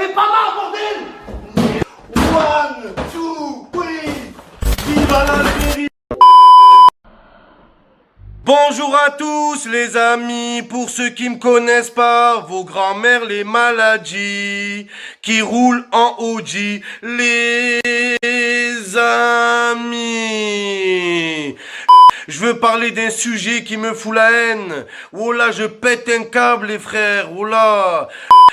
est pas marre, bordel! One, two, three! Viva l'Algérie! Bonjour à tous les amis, pour ceux qui me connaissent pas, vos grands-mères les maladies, qui roulent en OG, les amis. Je veux parler d'un sujet qui me fout la haine. Oh là, je pète un câble les frères, oh là.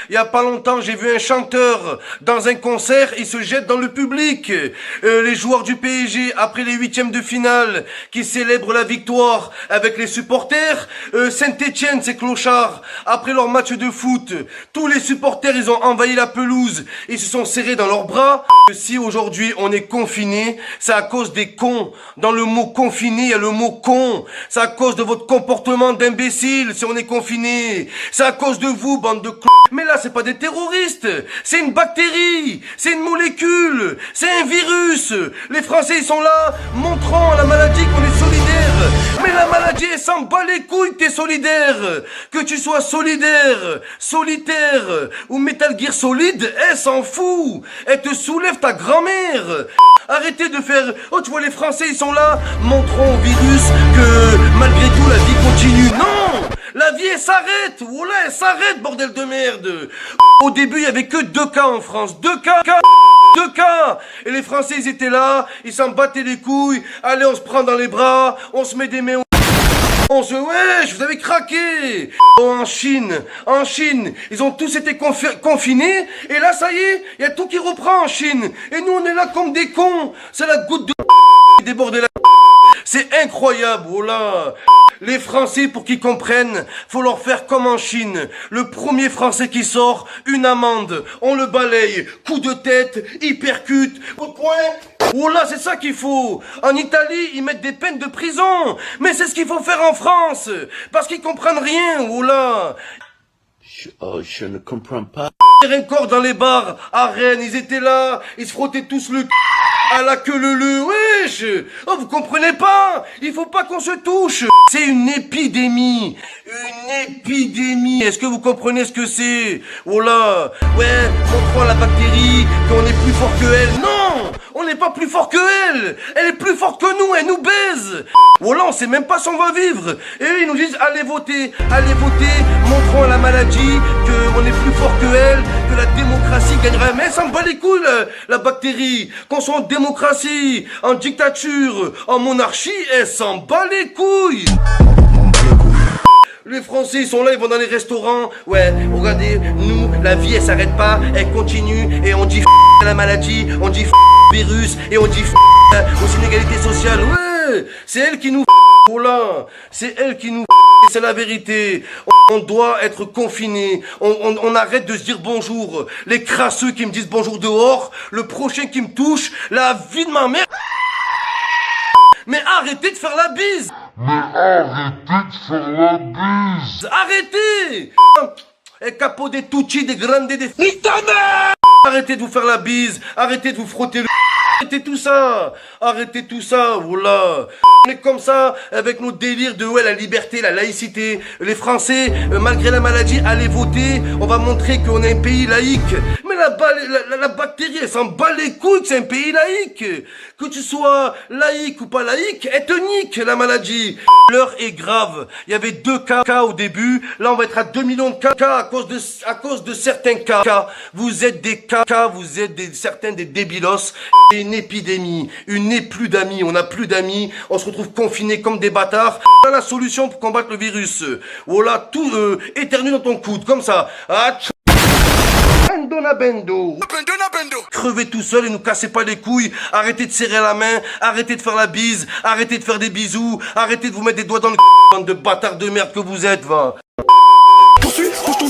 Il y a pas longtemps, j'ai vu un chanteur dans un concert, il se jette dans le public. Les joueurs du PSG, après les huitièmes de finale, qui célèbrent la victoire avec les supporters. Saint-Etienne, ces clochards, après leur match de foot, tous les supporters, ils ont envahi la pelouse, ils se sont serrés dans leurs bras. Si aujourd'hui on est confiné, c'est à cause des cons. Dans le mot confiné, il y a le mot con. C'est à cause de votre comportement d'imbécile si on est confiné. C'est à cause de vous, bande de Mais là, c'est pas des terroristes, c'est une bactérie, c'est une molécule, c'est un virus. Les Français, ils sont là, montrant à la maladie qu'on est solidaire. Mais la maladie, elle s'en bat les couilles que t'es solidaire. Que tu sois solidaire, solitaire ou Metal Gear Solid, elle s'en fout. Elle te soulève ta grand-mère. Arrêtez de faire... Oh, tu vois, les Français, ils sont là, montrant au virus que malgré tout, la vie continue. Non! La vie, elle s'arrête. Oh là, elle s'arrête, bordel de merde. Au début, il y avait que 2 cas en France. 2 cas. 2 cas. Et les Français, ils étaient là, ils s'en battaient les couilles. Allez, on se prend dans les bras, on se met des mains... On se... Wesh, vous avez craqué. En Chine, ils ont tous été confinés. Et là, ça y est, il y a tout qui reprend en Chine. Et nous, on est là comme des cons. C'est la goutte de... qui déborde la... C'est incroyable, oh là. Les Français, pour qu'ils comprennent, faut leur faire comme en Chine. Le premier Français qui sort, une amende. On le balaye. Coup de tête, il percute. Au point. Oh là, c'est ça qu'il faut. En Italie, ils mettent des peines de prison. Mais c'est ce qu'il faut faire en France. Parce qu'ils comprennent rien, oh là. Je ne comprends pas. Encore dans les bars, à Rennes, ils étaient là, ils se frottaient tous le à la queue leu, wesh. Oh, vous comprenez pas? Il faut pas qu'on se touche. C'est une épidémie. Une épidémie. Est-ce que vous comprenez ce que c'est? Oh là. Ouais, montrons à la bactérie qu'on est plus fort que elle. Non! On n'est pas plus fort que elle. Elle est plus forte que nous, elle nous baise. Oh là, on sait même pas si on va vivre. Et eux, ils nous disent, allez voter, montrons à la maladie qu'on est plus fort que elle, que la démocratie gagnera. Mais ça me bat les couilles, la bactérie. Qu'on soit en démocratie, en dictature, en monarchie, elle s'en bat les couilles. Les Français, ils sont là, ils vont dans les restaurants. Ouais, regardez, nous, la vie, elle s'arrête pas, elle continue. Et on dit à la maladie, on dit virus, et on dit aux inégalités sociales. Ouais, c'est elle qui nous oh là, c'est elle qui nous c'est la vérité. On doit être confiné. On arrête de se dire bonjour. Les crasseux qui me disent bonjour dehors, le prochain qui me touche, la vie de ma mère. Mais arrêtez de faire la bise. Arrêtez. Et capo des tucci, des grandes, des... Nique ta mère. Arrêtez de vous faire la bise. Arrêtez de vous frotter le... Arrêtez tout ça. Arrêtez tout ça. Voilà. On est comme ça, avec nos délires de ouais, la liberté, la laïcité. Les Français, malgré la maladie, allez voter. On va montrer qu'on est un pays laïque. Mais la bactérie, elle s'en bat les couilles que c'est un pays laïque. Que tu sois laïque ou pas laïque, elle te nique, la maladie. L'heure est grave. Il y avait 2 cas au début. Là, on va être à 2 millions de cas à cause de certains cas. Vous êtes des cas, vous êtes certains des débilos. C'est une épidémie. Plus d'amis. On n'a plus d'amis. On se retrouve confinés comme des bâtards. Voilà la solution pour combattre le virus. Voilà, tout éternue dans ton coude, comme ça. Bendo. Crevez tout seul et nous cassez pas les couilles. Arrêtez de serrer la main, arrêtez de faire la bise, arrêtez de faire des bisous, arrêtez de vous mettre des doigts dans le bande de bâtards de merde que vous êtes, va.